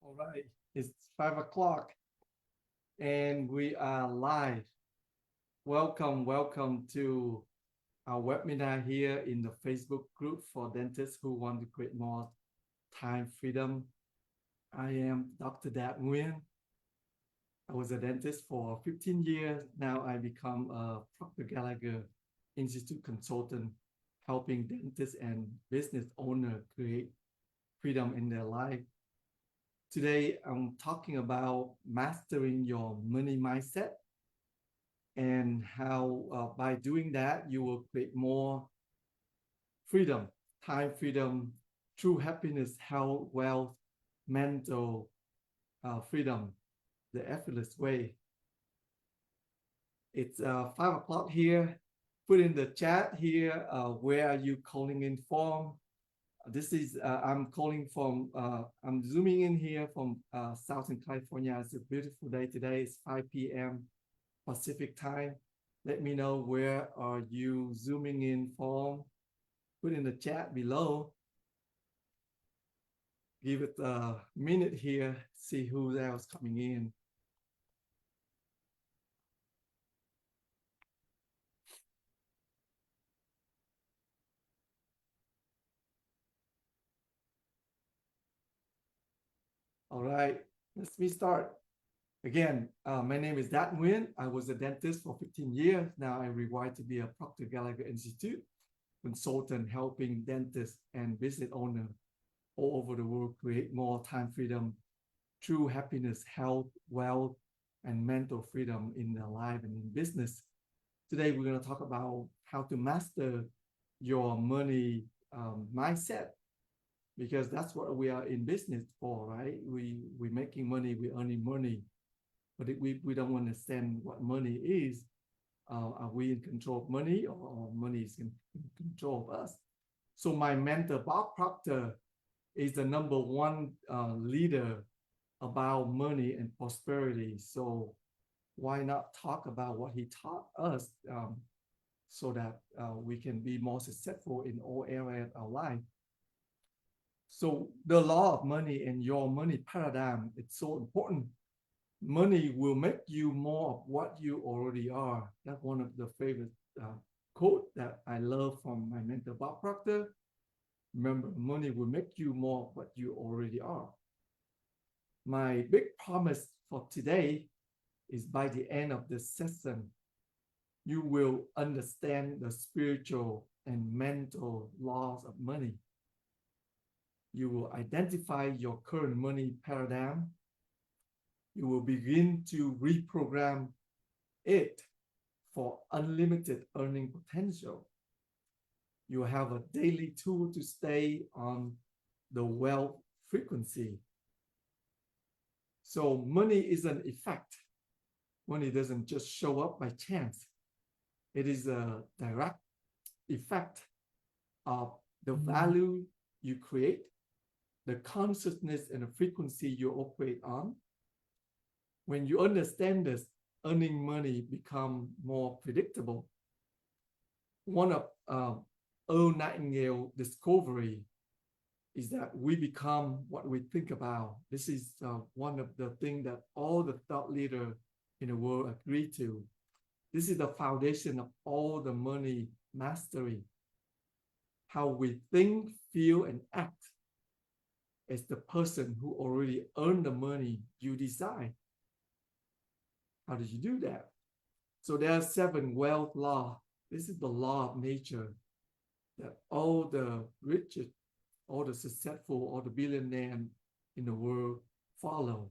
All right, it's 5 o'clock and we are live. Welcome to our webinar here in the Facebook group for dentists who want to create more time freedom. I am Dr. Dat Nguyen. I was a dentist for 15 years. Now I become a Proctor Gallagher Institute consultant, helping dentists and business owners create freedom in their life. Today, I'm talking about mastering your money mindset and how by doing that, you will create more freedom, time freedom, true happiness, health, wealth, mental freedom, the effortless way. It's 5 o'clock here. Put in the chat here, where are you calling in from? This is, I'm calling from, I'm zooming in here from Southern California. It's a beautiful day today. It's 5 p.m. Pacific time. Let me know where are you zooming in from. Put in the chat below. Give it a minute here, see who else coming in. All right, let's start. Again, my name is Dat Nguyen. I was a dentist for 15 years. Now I rewired to be a Proctor Gallagher Institute consultant, helping dentists and business owners all over the world create more time freedom, true happiness, health, wealth, and mental freedom in their life and in business. Today, we're going to talk about how to master your money mindset, because that's what we are in business for, right? We're making money, we're earning money, but we don't understand what money is. Are we in control of money, or money is in control of us? So my mentor, Bob Proctor, is the number one leader about money and prosperity. So why not talk about what he taught us, so that we can be more successful in all areas of our life. So the law of money and your money paradigm, it's so important. Money will make you more of what you already are. That's one of the favorite quote that I love from my mentor, Bob Proctor. Remember, money will make you more of what you already are. My big promise for today is by the end of this session, you will understand the spiritual and mental laws of money. You will identify your current money paradigm. You will begin to reprogram it for unlimited earning potential. You have a daily tool to stay on the wealth frequency. So money is an effect. Money doesn't just show up by chance. It is a direct effect of the value you create, the consciousness and the frequency you operate on. When you understand this, earning money become more predictable. One of Earl Nightingale discovery is that we become what we think about. This is one of the things that all the thought leaders in the world agree to. This is the foundation of all the money mastery. How we think, feel, and act as the person who already earned the money you desire. How did you do that? So there are 7 wealth laws. This is the law of nature that all the richest, all the successful, all the billionaires in the world follow.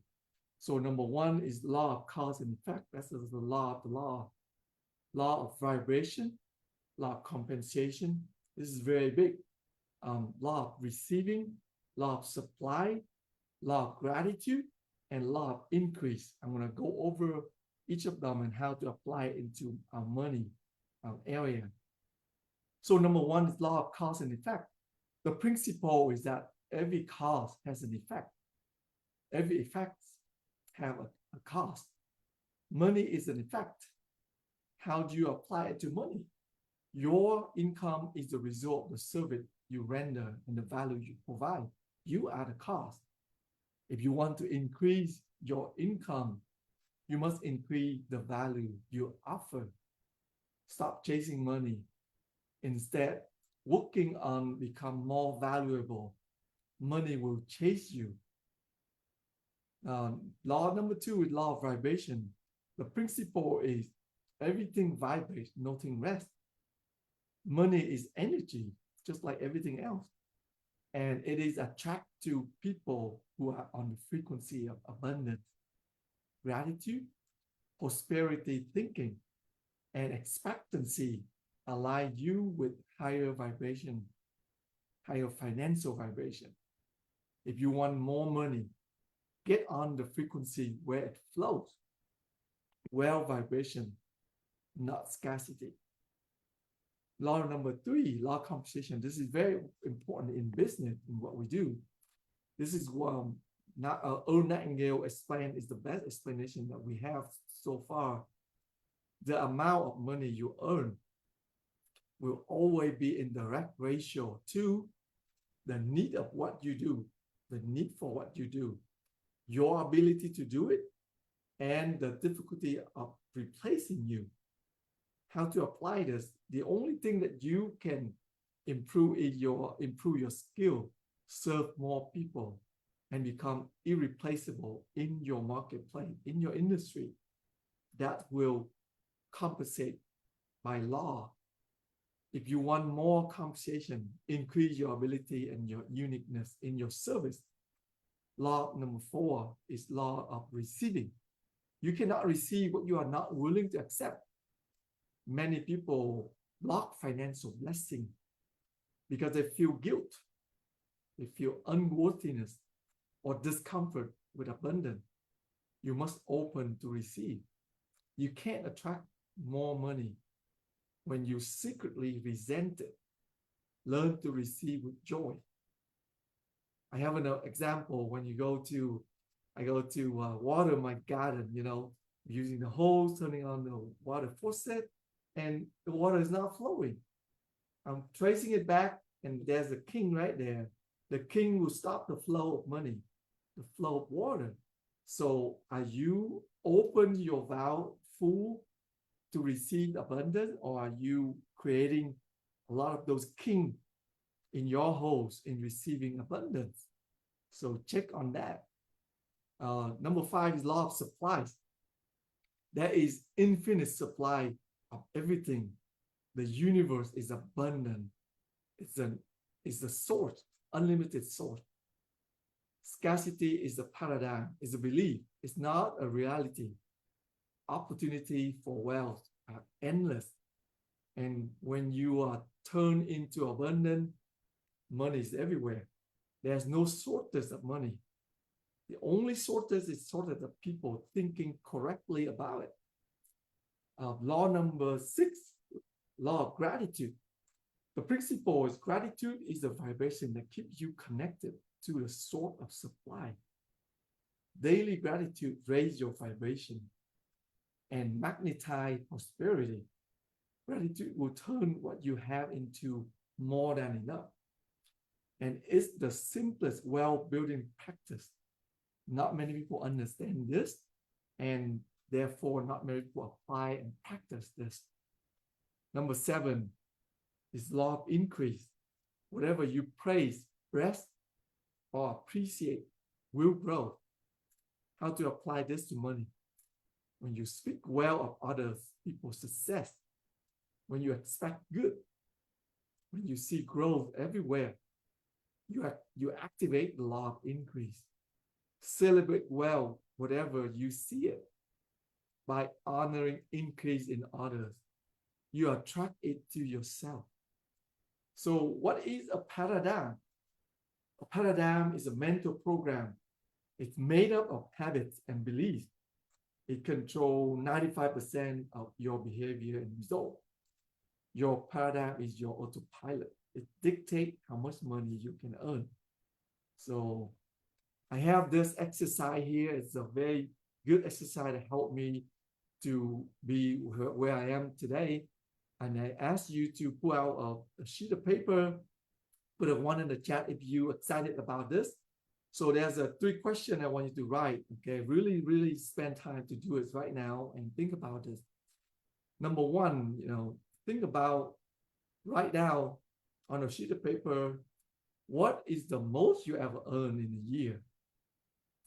So number 1 is law of cause and effect. That's the law of the law. Law of vibration, law of compensation. This is very big. Law of receiving, law of supply, law of gratitude, and law of increase. I'm going to go over each of them and how to apply it into our money area. So number 1 is law of cause and effect. The principle is that every cause has an effect. Every effect have a cause. Money is an effect. How do you apply it to money? Your income is the result of the service you render and the value you provide. You are the cause. If you want to increase your income, you must increase the value you offer. Stop chasing money. Instead, working on become more valuable. Money will chase you. Law number 2 is law of vibration. The principle is everything vibrates, nothing rests. Money is energy, just like everything else. And it is attracted to people who are on the frequency of abundance, gratitude, prosperity thinking, and expectancy align you with higher vibration, higher financial vibration. If you want more money, get on the frequency where it flows. Well vibration, not scarcity. Law number 3, law of compensation. This is very important in business, in what we do. This is what Earl Nightingale explained, is the best explanation that we have so far. The amount of money you earn will always be in direct ratio to the need of what you do, the need for what you do, your ability to do it, and the difficulty of replacing you. How to apply this? The only thing that you can improve is improve your skill, serve more people, and become irreplaceable in your marketplace, in your industry. That will compensate by law. If you want more compensation, increase your ability and your uniqueness in your service. Law number 4 is law of receiving. You cannot receive what you are not willing to accept. Many people block financial blessing because they feel guilt, they feel unworthiness or discomfort with abundance. You must open to receive. You can't attract more money when you secretly resent it. Learn to receive with joy. I have an example. When I go to water my garden, using the hose, turning on the water faucet, and the water is not flowing. I'm tracing it back, and there's a king right there. The king will stop the flow of money, the flow of water. So are you open your valve full to receive abundance, or are you creating a lot of those king in your hose in receiving abundance? So check on that. Number 5 is law of supplies. There is infinite supply of everything. The universe is abundant. It's a source, unlimited source. Scarcity is a paradigm, is a belief. It's not a reality. Opportunity for wealth are endless. And when you are turned into abundant, money is everywhere. There's no shortage of money. The only shortage is shortage of people thinking correctly about it. Law number 6, law of gratitude. The principle is gratitude is the vibration that keeps you connected to the source of supply. Daily gratitude raises your vibration and magnetize prosperity. Gratitude will turn what you have into more than enough. And it's the simplest wealth-building practice. Not many people understand this, and therefore not many people apply and practice this. Number 7 is law of increase. Whatever you praise, rest, or appreciate will grow. How to apply this to money? When you speak well of others, people's success, when you expect good, when you see growth everywhere, you activate the law of increase. Celebrate well whatever you see it. By honoring increase in others, you attract it to yourself. So what is a paradigm? A paradigm is a mental program. It's made up of habits and beliefs. It controls 95% of your behavior and result. Your paradigm is your autopilot. It dictates how much money you can earn. So I have this exercise here. It's a very good exercise that helped me to be where I am today. And I ask you to pull out a sheet of paper, put a 1 in the chat if you're excited about this. So there's a 3 question I want you to write. Okay, really spend time to do it right now and think about this. Number one, think about, write down on a sheet of paper, what is the most you ever earn in a year?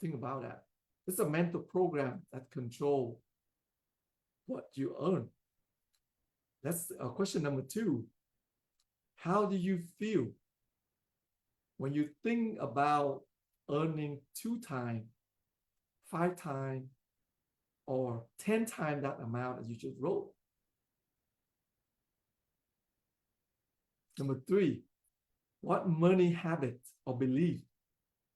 Think about that. It's a mental program that control what you earn. That's question number 2. How do you feel when you think about earning 2 times, 5 times, or 10 times that amount as you just wrote? Number 3, what money habit or belief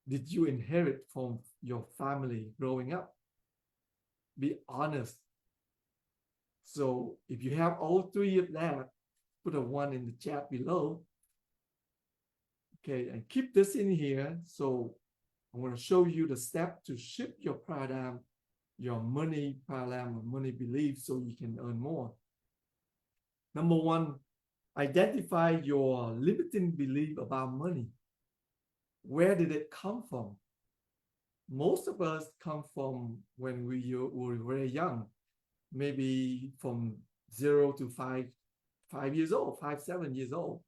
did you inherit from your family growing up? Be honest. So if you have all 3 of that, put a 1 in the chat below. Okay, and keep this in here. So I'm going to show you the step to shift your paradigm, your money paradigm or money belief, so you can earn more. Number 1, identify your limiting belief about money. Where did it come from? Most of us come from when we were very young, maybe from 0 to 5 years old, 7 years old.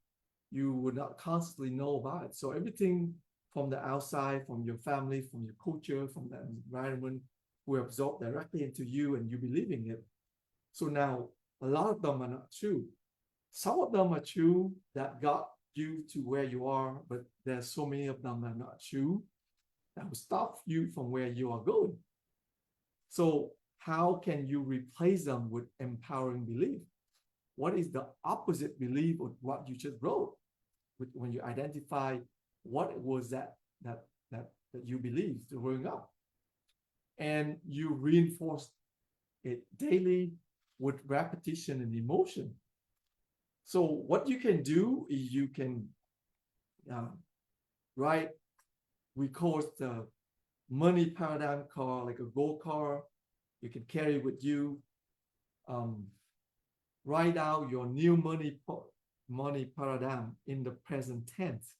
You would not constantly know about it. So everything from the outside, from your family, from your culture, from the environment, will absorb directly into you and you believing it. So now a lot of them are not true. Some of them are true that got you to where you are, but there's so many of them that are not true that will stop you from where you are going. So how can you replace them with empowering belief? What is the opposite belief of what you just wrote? When you identify what was that you believed growing up, and you reinforce it daily with repetition and emotion. So what you can do is you can write, we call it the money paradigm car, like a gold car. You can carry with you. Write out your new money paradigm in the present tense.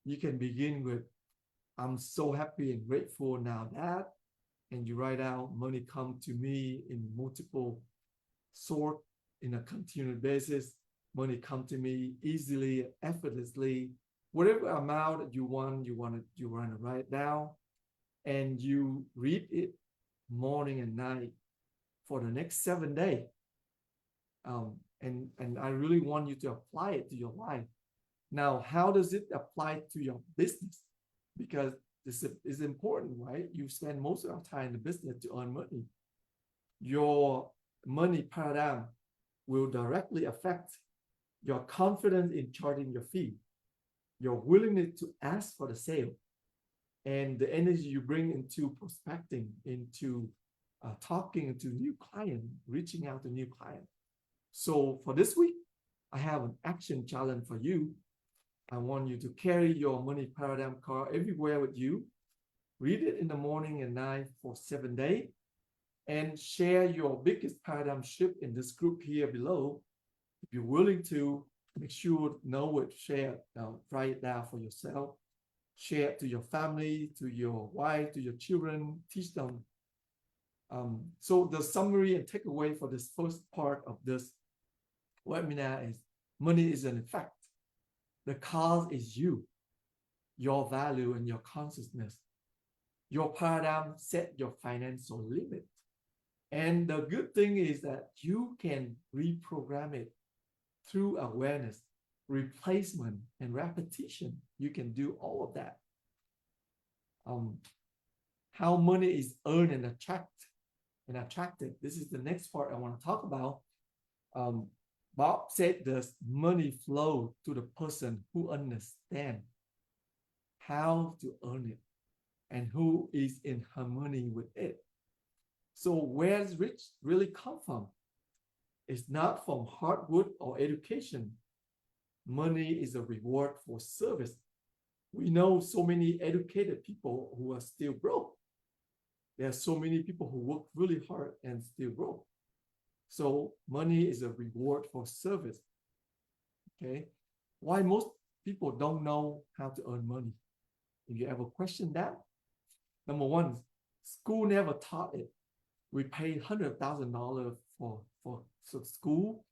You can begin with, I'm so happy and grateful now that, and you write out, money come to me in multiple sort, in a continued basis. Money come to me easily, effortlessly. Whatever amount you want to write down, and you read it morning and night for the next 7 days. And I really want you to apply it to your life. Now, how does it apply to your business? Because this is important, right? You spend most of your time in the business to earn money. Your money paradigm will directly affect your confidence in charging your fee, your willingness to ask for the sale, and the energy you bring into prospecting, into talking to new client, reaching out to new client. So for this week, I have an action challenge for you. I want you to carry your money paradigm card everywhere with you. Read it in the morning and night for 7 days, and share your biggest paradigm shift in this group here below. If you're willing to, make sure know it, share it, write it down for yourself. Share it to your family, to your wife, to your children, teach them. So the summary and takeaway for this first part of this webinar is, money is an effect. The cause is you, your value and your consciousness. Your paradigm set your financial limit. And the good thing is that you can reprogram it through awareness, replacement, and repetition. You can do all of that. How money is earned and attracted. This is the next part I want to talk about. Bob said does money flow to the person who understands how to earn it and who is in harmony with it. So where's rich really come from? It's not from hard work or education. Money is a reward for service. We know so many educated people who are still broke. There are so many people who work really hard and still broke. So money is a reward for service. Okay. Why most people don't know how to earn money? If you ever question that, number one, school never taught it. We paid $100,000 for school,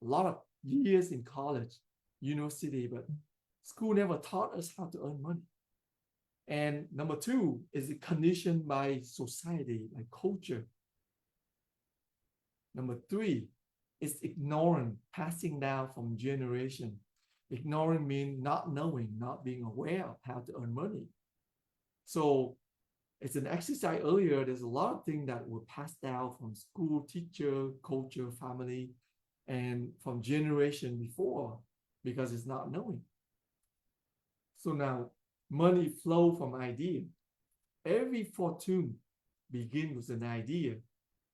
a lot of years in college, university, but school never taught us how to earn money. And number two is it conditioned by society, like culture. Number three is ignorant, passing down from generation. Ignorant means not knowing, not being aware of how to earn money. So it's an exercise earlier. There's a lot of things that were passed down from school, teacher, culture, family, and from generation before because it's not knowing. So now money flow from idea. Every fortune begins with an idea.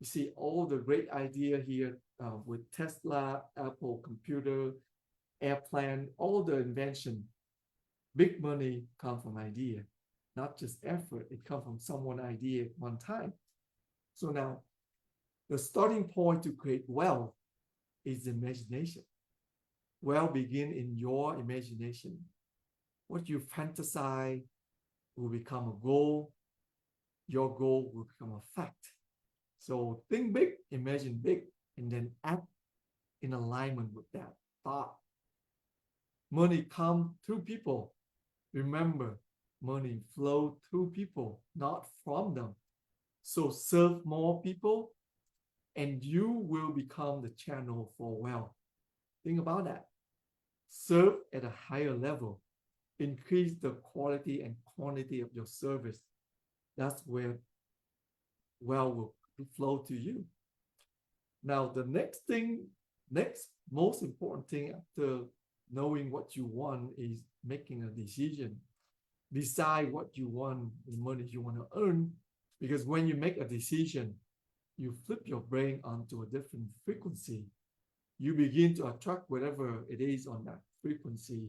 You see all the great idea here with Tesla, Apple computer, airplane, all the invention. Big money come from idea, not just effort. It comes from someone idea at one time. So now the starting point to create wealth is imagination. Wealth begins in your imagination. What you fantasize will become a goal. Your goal will become a fact. So think big, imagine big, and then act in alignment with that thought. Money comes through people. Remember, money flows through people, not from them. So serve more people, and you will become the channel for wealth. Think about that. Serve at a higher level. Increase the quality and quantity of your service. That's where wealth will flow to you. Now, the next most important thing after knowing what you want is making a decision. Decide what you want, the money you want to earn, because when you make a decision, you flip your brain onto a different frequency. You begin to attract whatever it is on that frequency.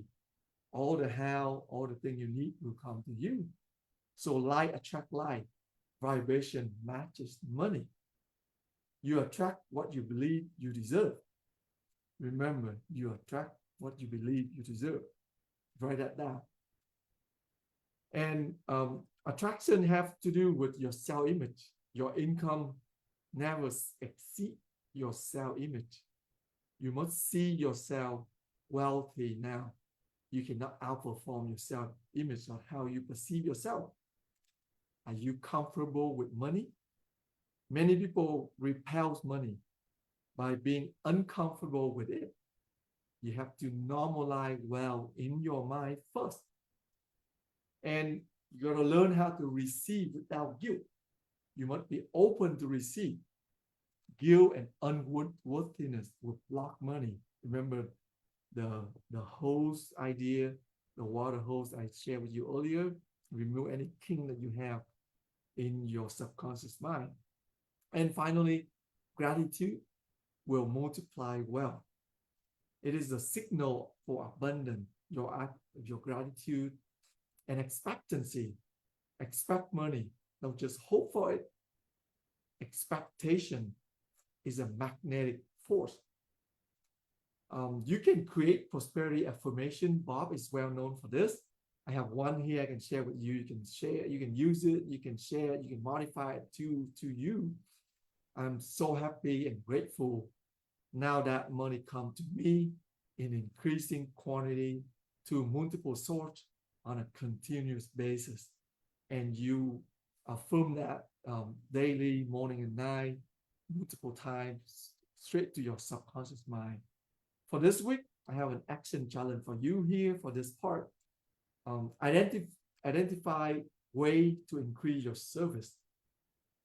All the how, all the thing you need will come to you. So like attract like. Vibration matches money. You attract what you believe you deserve. Remember, you attract what you believe you deserve. Write that down. And attraction have to do with your self-image. Your income never exceed your self-image. You must see yourself wealthy now. You cannot outperform your self-image on how you perceive yourself. Are you comfortable with money? Many people repel money by being uncomfortable with it. You have to normalize wealth in your mind first. And you got to learn how to receive without guilt. You must be open to receive. Guilt and unworthiness will block money. Remember the hose idea, the water hose I shared with you earlier. Remove any kink that you have in your subconscious mind. And finally, gratitude will multiply wealth. It is a signal for abundance, your gratitude and expectancy. Expect money, don't just hope for it. Expectation is a magnetic force. You can create prosperity affirmation. Bob is well known for this. I have one here I can share with you. You can share, you can use it, you can share it, you can modify it to you. I'm so happy and grateful now that money comes to me in increasing quantity to multiple sources on a continuous basis. And you affirm that daily, morning and night, multiple times, straight to your subconscious mind. For this week, I have an action challenge for you here for this part. Identify way to increase your service.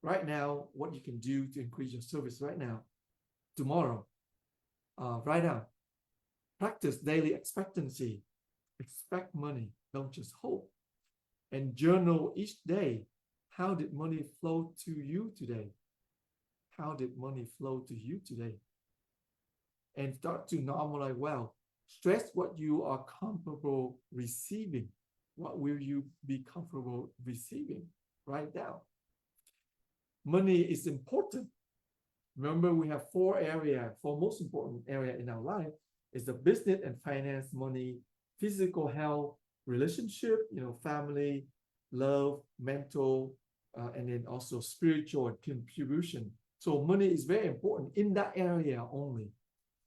Right now, what you can do to increase your service right now, tomorrow, right now. Practice daily expectancy. Expect money, don't just hope. And journal each day. How did money flow to you today? How did money flow to you today? And start to normalize wealth. Stress what you are comfortable receiving. What will you be comfortable receiving? Write down. Money is important. Remember, we have four most important area in our life is the business and finance, money, physical health, relationship, family, love, mental, and then also spiritual contribution. So money is very important in that area only.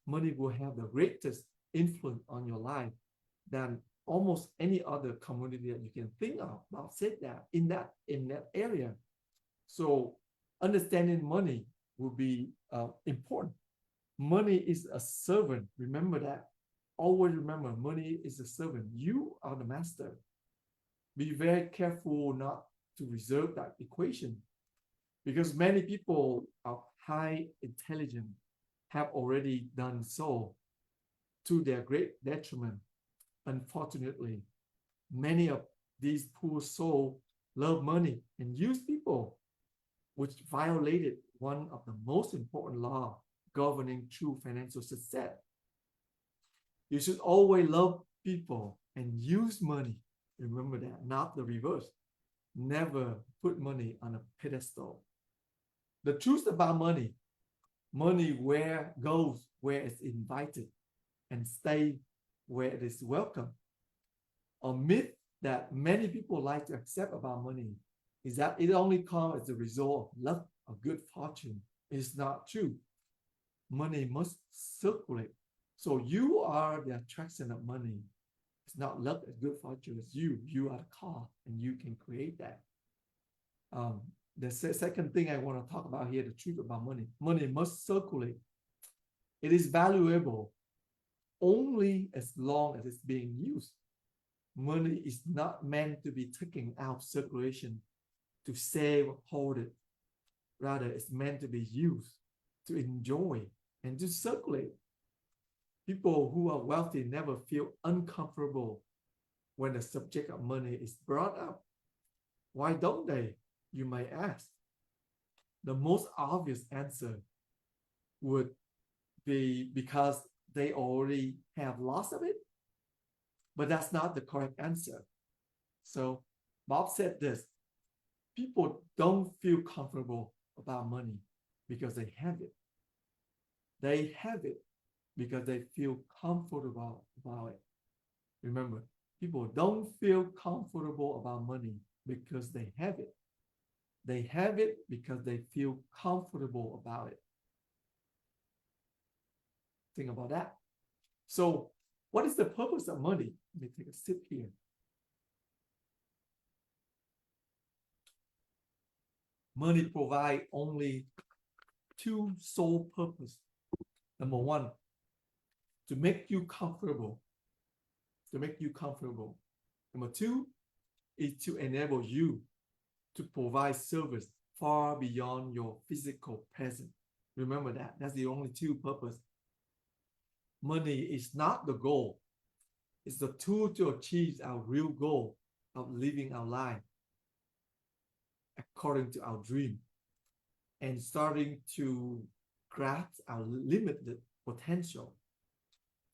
Money will have the greatest influence on your life than almost any other community that you can think of. I've said that in that area. So understanding money will be important. Money is a servant. Remember that. Always remember, money is a servant. You are the master. Be very careful not to reserve that equation, because many people of high intelligence have already done so to their great detriment. Unfortunately, many of these poor souls love money and use people, which violated one of the most important laws governing true financial success. You should always love people and use money. Remember that, not the reverse. Never put money on a pedestal. The truth about money, money where goes where it's invited and stay where it is welcome. A myth that many people like to accept about money is that it only comes as a result of luck or good fortune. It's not true. Money must circulate. So you are the attraction of money. It's not luck and good fortune. It's you. You are the cause, and you can create that. The second thing I want to talk about here, the truth about money. Money must circulate. It is valuable only as long as it's being used. Money is not meant to be taken out of circulation to save or hold it. Rather, it's meant to be used to enjoy and to circulate. People who are wealthy never feel uncomfortable when the subject of money is brought up. Why don't they? You might ask. The most obvious answer would be because they already have lots of it. But that's not the correct answer. So Bob said this: people don't feel comfortable about money because they have it. They have it because they feel comfortable about it. Remember, people don't feel comfortable about money because they have it. They have it because they feel comfortable about it. Think about that. So, what is the purpose of money? Let me take a sip here. Money provides only two sole purposes. Number one, to make you comfortable. To make you comfortable. Number two is to enable you to provide service far beyond your physical presence. Remember that. That's the only two purposes. Money is not the goal. It's the tool to achieve our real goal of living our life according to our dream and starting to grasp our limited potential.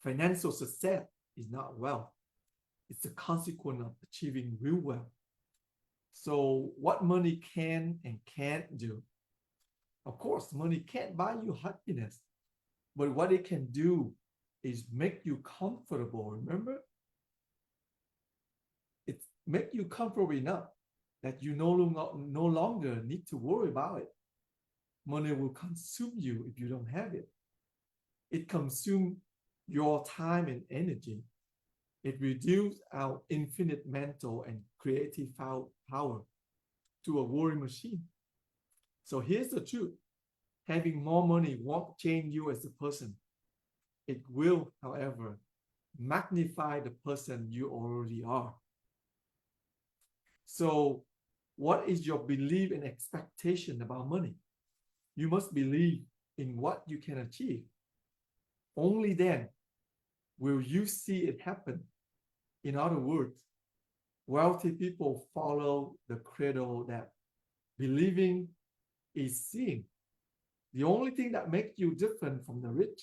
Financial success is not wealth. It's the consequence of achieving real wealth. So what money can and can't do? Of course, money can't buy you happiness, but what it can do is make you comfortable. Remember? It make you comfortable enough that you no longer need to worry about it. Money will consume you if you don't have it. It consumes your time and energy. It reduces our infinite mental and creative power to a worry machine. So here's the truth. Having more money won't change you as a person. It will, however, magnify the person you already are. So what is your belief and expectation about money? You must believe in what you can achieve. Only then will you see it happen. In other words, wealthy people follow the credo that believing is seeing. The only thing that makes you different from the rich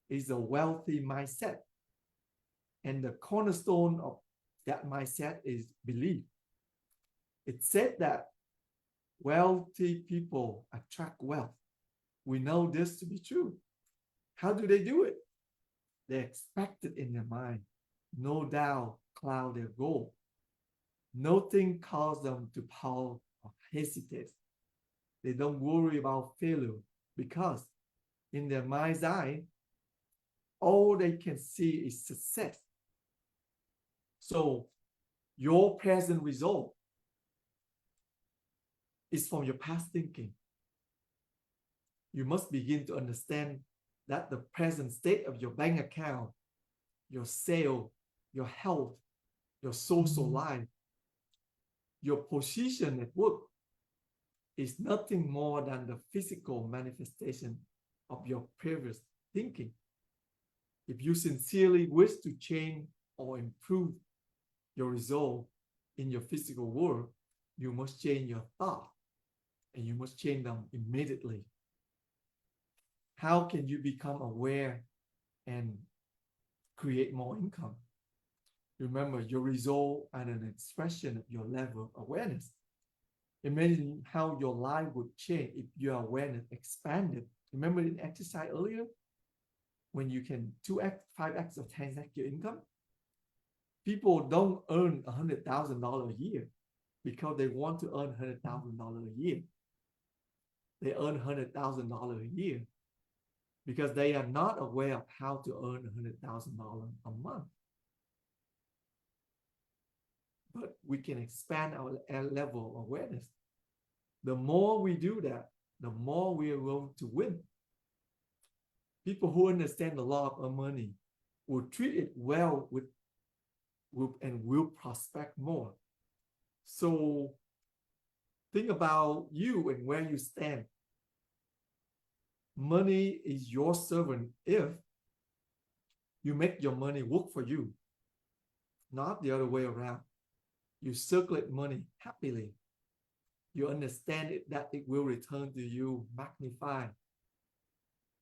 is a wealthy mindset. And the cornerstone of that mindset is belief. It said that wealthy people attract wealth. We know this to be true. How do they do it? They expect it in their mind. No doubt cloud their goal. Nothing causes them to pause or hesitate. They don't worry about failure because in their mind's eye, all they can see is success. So your present result is from your past thinking. You must begin to understand that the present state of your bank account, your sale, your health, your social life, your position at work is nothing more than the physical manifestation of your previous thinking. If you sincerely wish to change or improve your result in your physical world, you must change your thought and you must change them immediately. How can you become aware and create more income? Remember, your result are an expression of your level of awareness. Imagine how your life would change if your awareness expanded. Remember in exercise earlier, when you can 2x, 5x, or 10x your income? People don't earn $100,000 a year because they want to earn $100,000 a year. They earn $100,000 a year because they are not aware of how to earn $100,000 a month. But we can expand our level of awareness. The more we do that, the more we are going to win. People who understand the law of money will treat it well and will prospect more. So think about you and where you stand. Money is your servant if you make your money work for you, not the other way around. You circulate money happily. You understand that it will return to you magnified.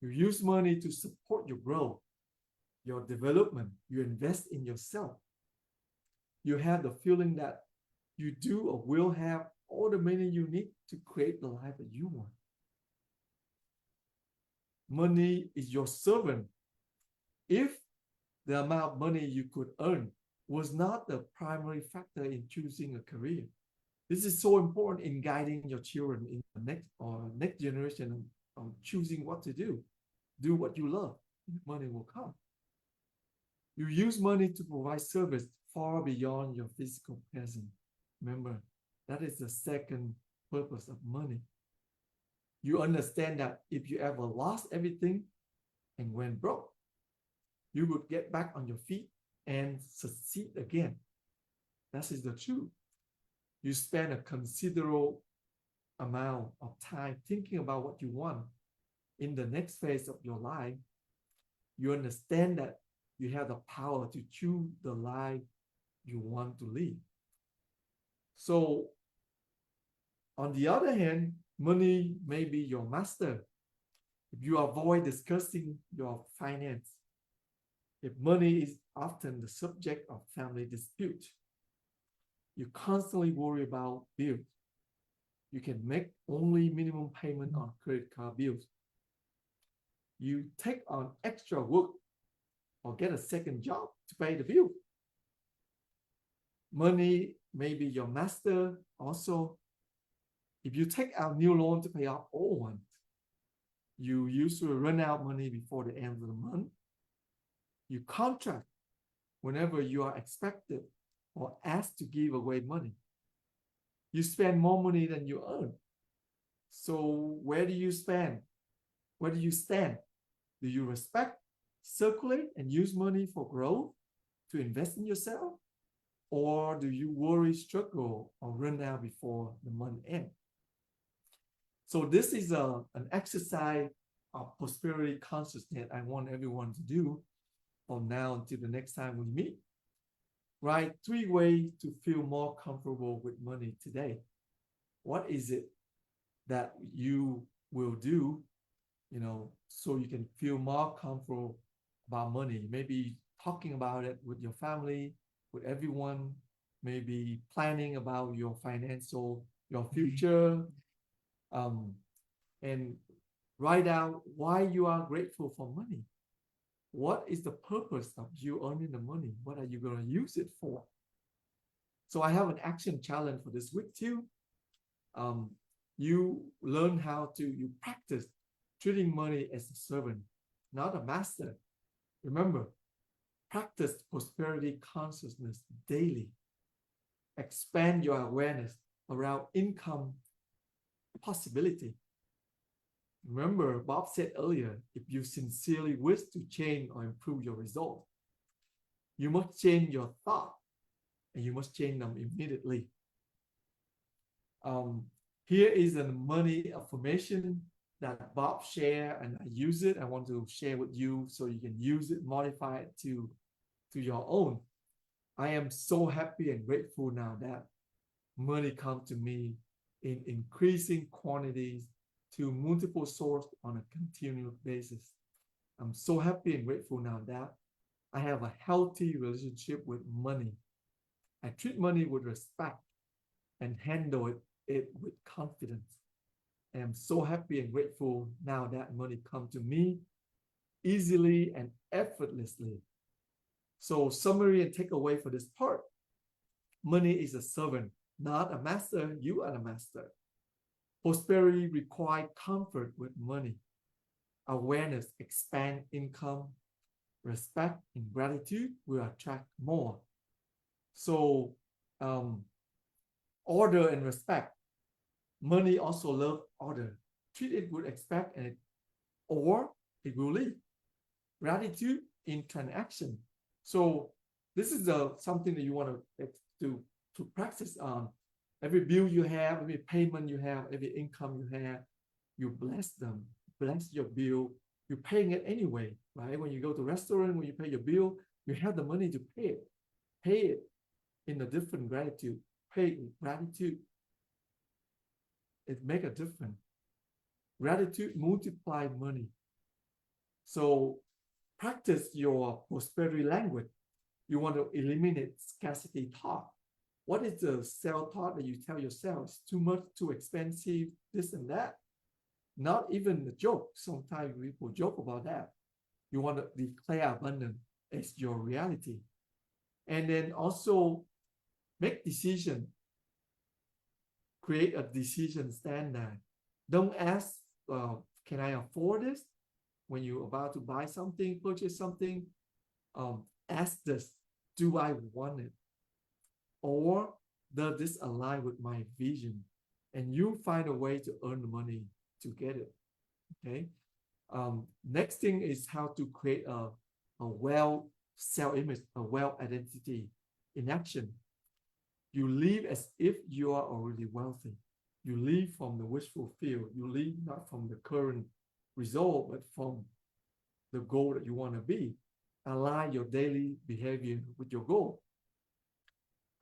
You use money to support your growth, your development. You invest in yourself. You have the feeling that you do or will have all the money you need to create the life that you want. Money is your servant. If the amount of money you could earn was not the primary factor in choosing a career, this is so important in guiding your children in the next generation of choosing what to do. Do what you love. Money will come. You use money to provide service far beyond your physical presence. Remember, that is the second purpose of money. You understand that if you ever lost everything and went broke, you would get back on your feet and succeed again. That is the truth. You spend a considerable amount of time thinking about what you want in the next phase of your life. You understand that you have the power to choose the life you want to live. So, on the other hand, money may be your master. If you avoid discussing your finance, if money is often the subject of family dispute, you constantly worry about bills. You can make only minimum payment on credit card bills. You take on extra work or get a second job to pay the bill. Money may be your master also. If you take out new loan to pay off old ones, you usually run out money before the end of the month. You contract whenever you are expected or asked to give away money. You spend more money than you earn. So where do you spend? Where do you stand? Do you respect, circulate, and use money for growth to invest in yourself? Or do you worry, struggle, or run out before the month ends? So this is an exercise of prosperity consciousness I want everyone to do from now until the next time we meet. Write 3 ways to feel more comfortable with money today. What is it that you will do, so you can feel more comfortable about money? Maybe talking about it with your family, with everyone, maybe planning about your future, and write out why you are grateful for money. What is the purpose of you earning the money? What are you going to use it for? So I have an action challenge for this week too. You learn how to, you practice treating money as a servant, not a master. Remember, practice prosperity consciousness daily. Expand your awareness around income possibility. Remember, Bob said earlier, if you sincerely wish to change or improve your result, you must change your thought and you must change them immediately. Here is a money affirmation that Bob shared, and I use it. I want to share with you so you can use it, modify it to your own. I am so happy and grateful now that money comes to me in increasing quantities to multiple sources on a continual basis. I'm so happy and grateful now that I have a healthy relationship with money. I treat money with respect and handle it with confidence. I am so happy and grateful now that money comes to me easily and effortlessly. So summary and takeaway for this part. Money is a servant, not a master. You are the master. Prosperity requires comfort with money. Awareness expand income. Respect and gratitude will attract more. So order and respect. Money also love order. Treat it with respect or it will leave. Gratitude in transaction. So this is something that you want to practice on. Every bill you have, every payment you have, every income you have, you bless them, bless your bill. You're paying it anyway, right? When you go to a restaurant, when you pay your bill, you have the money to pay it. Pay it in a different gratitude. Pay in gratitude. It make a difference. Gratitude multiply money. So practice your prosperity language. You want to eliminate scarcity thought. What is the self-thought that you tell yourself? It's too much, too expensive, this and that. Not even a joke. Sometimes people joke about that. You want to declare abundance as your reality. And then also make decision. Create a decision standard. Don't ask, can I afford this? When you're about to buy something, purchase something, ask this, do I want it? Or does this align with my vision? And you find a way to earn the money to get it, okay? Next thing is how to create a well self-image, a well identity in action. You live as if you are already wealthy. You live from the wishful field. You live not from the current result, but from the goal that you want to be. Align your daily behavior with your goal.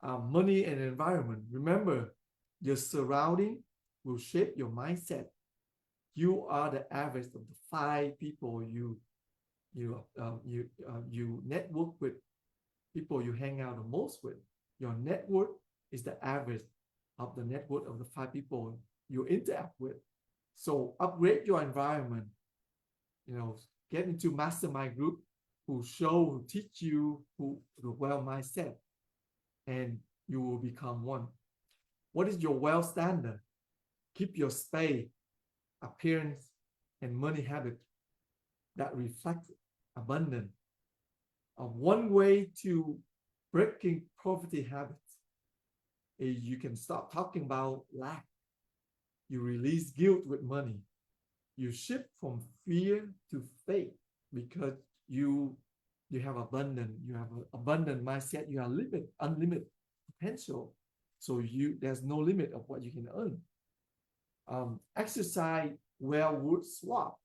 Money and environment. Remember, your surrounding will shape your mindset. You are the average of the 5 people you network with, people you hang out the most with. Your network is the average of the network of the 5 people you interact with. So upgrade your environment. Get into mastermind group who teach you the wealth mindset, and you will become one. What is your wealth standard? Keep your space, appearance, and money habit that reflect abundance. One way to breaking poverty habits is you can stop talking about lack. You release guilt with money. You shift from fear to faith because you have abundant, you have an abundant mindset, you have unlimited potential. So there's no limit of what you can earn. Exercise word swap.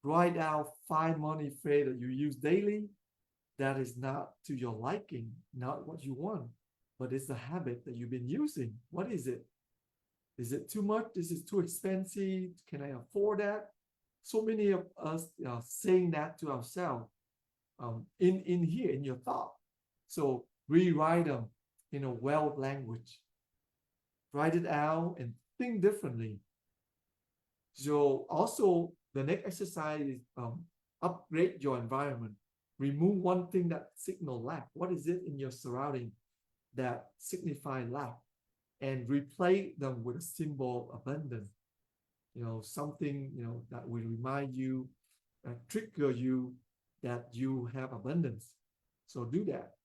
Write out 5 money phrase that you use daily that is not to your liking, not what you want, but it's a habit that you've been using. What is it? Is it too much? This is too expensive. Can I afford that? So many of us are saying that to ourselves in here, in your thought. So rewrite them in a wealth language. Write it out and think differently. So also the next exercise is upgrade your environment. Remove one thing that signal lack. What is it in your surrounding that signify lack and replace them with a symbol of abundance. Something, that will remind you, trigger you that you have abundance. So do that.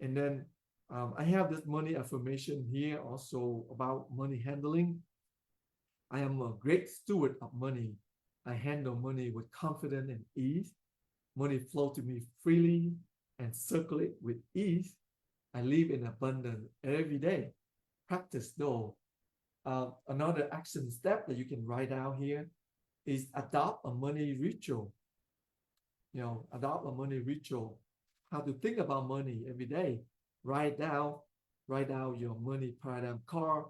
And then I have this money affirmation here also about money handling. I am a great steward of money. I handle money with confidence and ease. Money flow to me freely and circulate with ease. I live in abundance every day. Practice though. Another action step that you can write down here is adopt a money ritual. Adopt a money ritual. How to think about money every day. Write down your money paradigm card.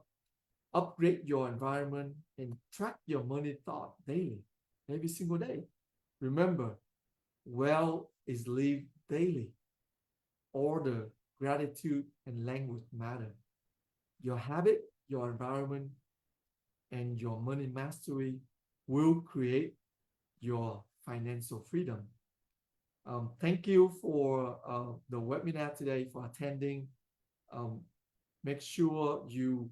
Upgrade your environment and track your money thought daily, every single day. Remember, wealth is lived daily. Order, gratitude, and language matter. Your habit, your environment, and your money mastery will create your financial freedom. Thank you for the webinar today, for attending. Make sure you,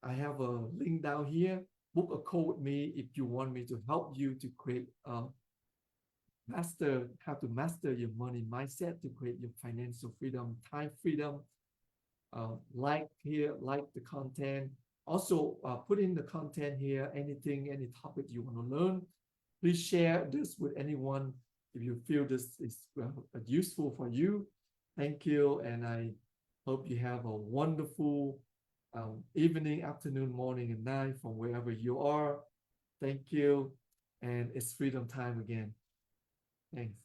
I have a link down here. Book a call with me if you want me to help you to create how to master your money mindset to create your financial freedom, time freedom. Like the content. Also, put in the content here, any topic you want to learn. Please share this with anyone if you feel this is useful for you. Thank you, and I hope you have a wonderful evening, afternoon, morning, and night from wherever you are. Thank you, and it's freedom time again. Thanks.